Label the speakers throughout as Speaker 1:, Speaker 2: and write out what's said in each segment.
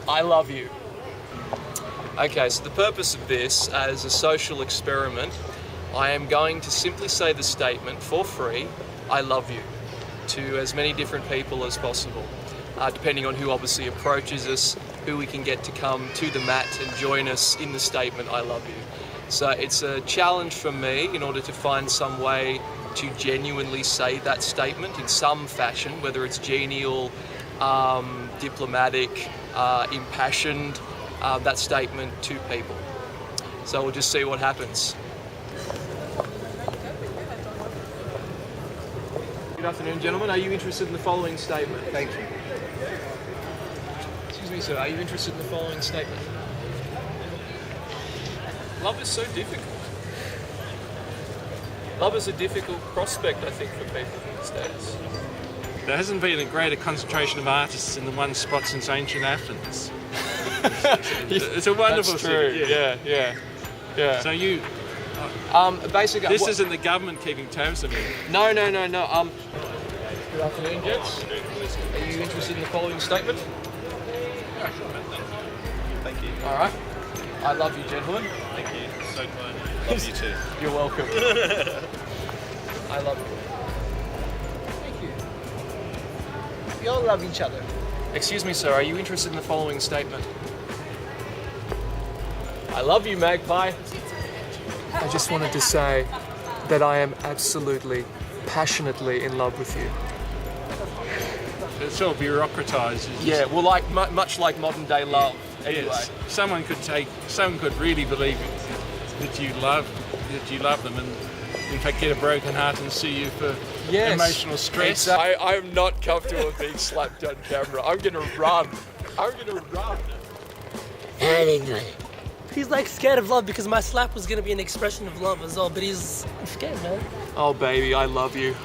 Speaker 1: I love you. Okay, so the purpose of this, as a social experiment, I am going to simply say the statement for free, I love you, to as many different people as possible, depending on who obviously approaches us, who we can get to come to the mat and join us in the statement, I love you. So it's a challenge for me in order to find some way to genuinely say that statement in some fashion, whether it's genial, diplomatic, impassioned, that statement to people. So we'll just see what happens. Good afternoon, gentlemen. Are you interested in the following statement?
Speaker 2: Thank you.
Speaker 1: Excuse me, sir. Are you interested in the following statement? Love is so difficult. Love is a difficult prospect, I think, for people these days.
Speaker 2: There hasn't been a greater concentration of artists in the one spot since ancient Athens. It's a wonderful
Speaker 1: That's true.
Speaker 2: city. Yeah. So you...
Speaker 1: Basically...
Speaker 2: This isn't the government keeping tabs of it.
Speaker 1: No. Good afternoon, gents. Are you interested in the following statement?
Speaker 3: Thank you.
Speaker 1: All right. I love you, gentlemen.
Speaker 3: Thank you. So kind. Love you too.
Speaker 1: You're welcome. I love you.
Speaker 4: Thank you. We all love each other.
Speaker 1: Excuse me, sir. Are you interested in the following statement? I love you, Magpie. I just wanted to say that I am absolutely, passionately in love with you.
Speaker 2: It's all bureaucratised.
Speaker 1: Yeah, well, like much like modern day love. Anyway.
Speaker 2: Yes. Someone could really believe that you love them, and in fact get a broken heart and sue you for emotional stress.
Speaker 1: I'm not comfortable with being slapped on camera. I'm gonna run.
Speaker 5: He's like scared of love because my slap was gonna be an expression of love as well, but he's scared, man.
Speaker 1: Oh, baby, I love you.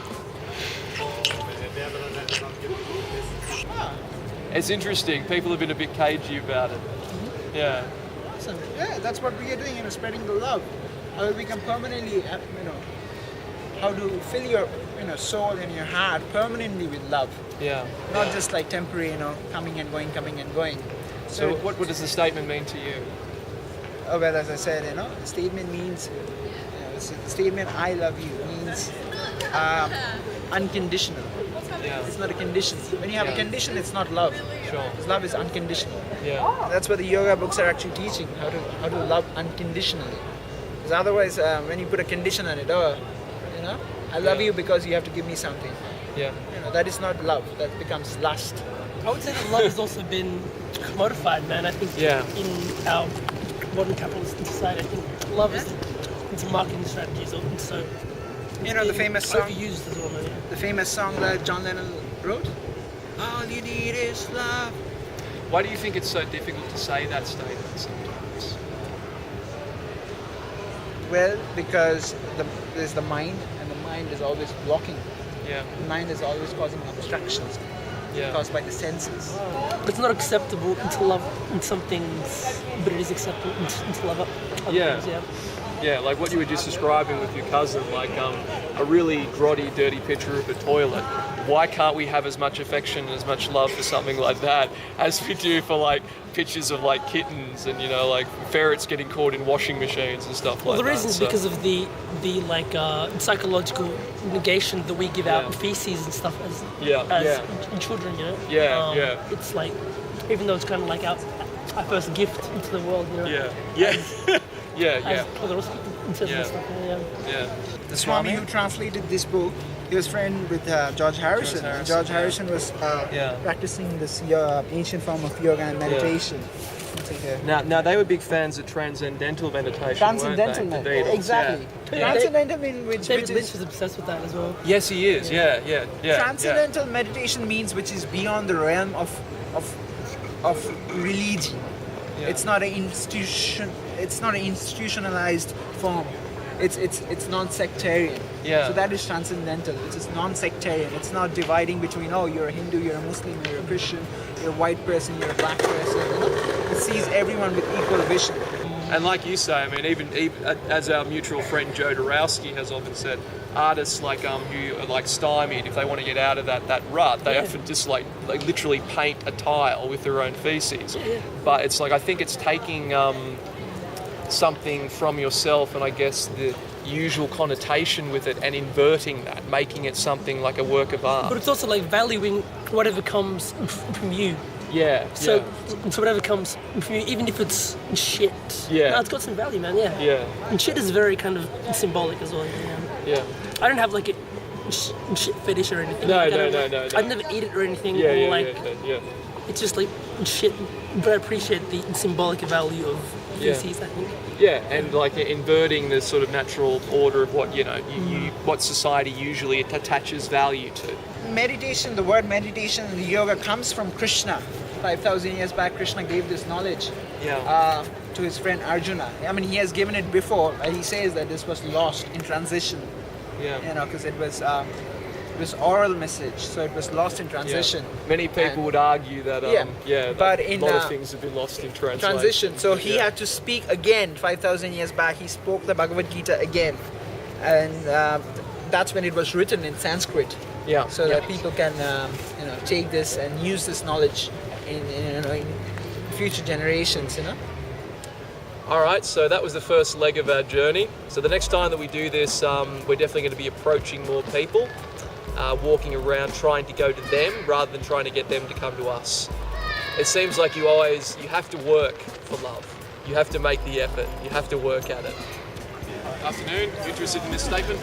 Speaker 1: It's interesting. People have been a bit cagey about it. Yeah.
Speaker 4: Awesome. Yeah, that's what we are doing, spreading the love. How we can permanently, how to fill your, soul and your heart permanently with love.
Speaker 1: Yeah.
Speaker 4: Not just like temporary, coming and going.
Speaker 1: So what does the statement mean to you?
Speaker 4: Oh, well, as I said, the statement means, the statement I love you means unconditional.
Speaker 1: Yeah.
Speaker 4: It's not a condition. When you have a condition, it's not love.
Speaker 1: Sure.
Speaker 4: Because love is unconditional.
Speaker 1: Yeah.
Speaker 4: That's what the yoga books are actually teaching, how to love unconditionally. Because otherwise, when you put a condition on it, I love you because you have to give me something.
Speaker 1: Yeah.
Speaker 4: That is not love. That becomes lust.
Speaker 5: I would say that love has also been commodified, man. I think in our modern capitalist society, I think love is into marketing strategies. So
Speaker 4: the famous song.
Speaker 5: Overused as well, man.
Speaker 4: The famous song that John Lennon wrote. All you need is love.
Speaker 1: Why do you think it's so difficult to say that statement sometimes?
Speaker 4: Well, because there's the mind, and the mind is always blocking.
Speaker 1: Yeah.
Speaker 4: The mind is always causing obstructions caused by the senses.
Speaker 5: But it's not acceptable into love in some things, but it is acceptable into love other things,
Speaker 1: Yeah, like what you were just describing with your cousin, like a really grotty, dirty picture of a toilet. Why can't we have as much affection and as much love for something like that as we do for like pictures of like kittens and like ferrets getting caught in washing machines and stuff like that?
Speaker 5: Well, the reason is because of the psychological negation that we give out in feces and stuff as in children, It's like, even though it's kind of like our first gift into the world,
Speaker 4: The Swami who translated this book, he was friend with George Harrison. George Harrison was practicing this ancient form of yoga and meditation.
Speaker 1: Now they were big fans of transcendental meditation.
Speaker 4: Transcendental meditation, exactly. Transcendental means which
Speaker 5: David Lynch
Speaker 4: is
Speaker 5: was obsessed with that as well.
Speaker 1: Yes, he is. Yeah.
Speaker 4: Transcendental meditation means which is beyond the realm of religion. Yeah. It's not an institution. It's not an institutionalized form. It's non-sectarian.
Speaker 1: Yeah.
Speaker 4: So that is transcendental. It is non-sectarian. It's not dividing between you're a Hindu, you're a Muslim, you're a Christian, you're a white person, you're a black person. It sees everyone with equal vision.
Speaker 1: And like you say, I mean, even as our mutual friend Joe Dorowski has often said, artists like who are like stymied, if they want to get out of that rut, they often just like literally paint a tile with their own feces. But it's like, I think it's taking something from yourself and I guess the usual connotation with it and inverting that, making it something like a work of art.
Speaker 5: But it's also like valuing whatever comes from you. So whatever comes from you, even if it's shit. No, it's got some value, man. And shit is very kind of symbolic as well. I don't have like a shit fetish or anything.
Speaker 1: No.
Speaker 5: I'd never eat it or anything. It's just like shit, but I appreciate the symbolic value of feces, I think.
Speaker 1: And like inverting the sort of natural order of what what society usually attaches value to.
Speaker 4: Meditation, the word meditation in the yoga comes from Krishna. 5,000 years back, Krishna gave this knowledge to his friend Arjuna. I mean, he has given it before. He says that this was lost in transition. Because it was oral message, so it was lost in transition.
Speaker 1: Many people would argue that
Speaker 4: but
Speaker 1: a lot of things have been lost in
Speaker 4: transition. So he had to speak again. 5,000 years back, he spoke the Bhagavad Gita again, and that's when it was written in Sanskrit. So that people can take this and use this knowledge in future generations.
Speaker 1: All right, so that was the first leg of our journey. So the next time that we do this, we're definitely going to be approaching more people, walking around trying to go to them rather than trying to get them to come to us. It seems like you have to work for love. You have to make the effort. You have to work at it. Afternoon. Interested in this statement?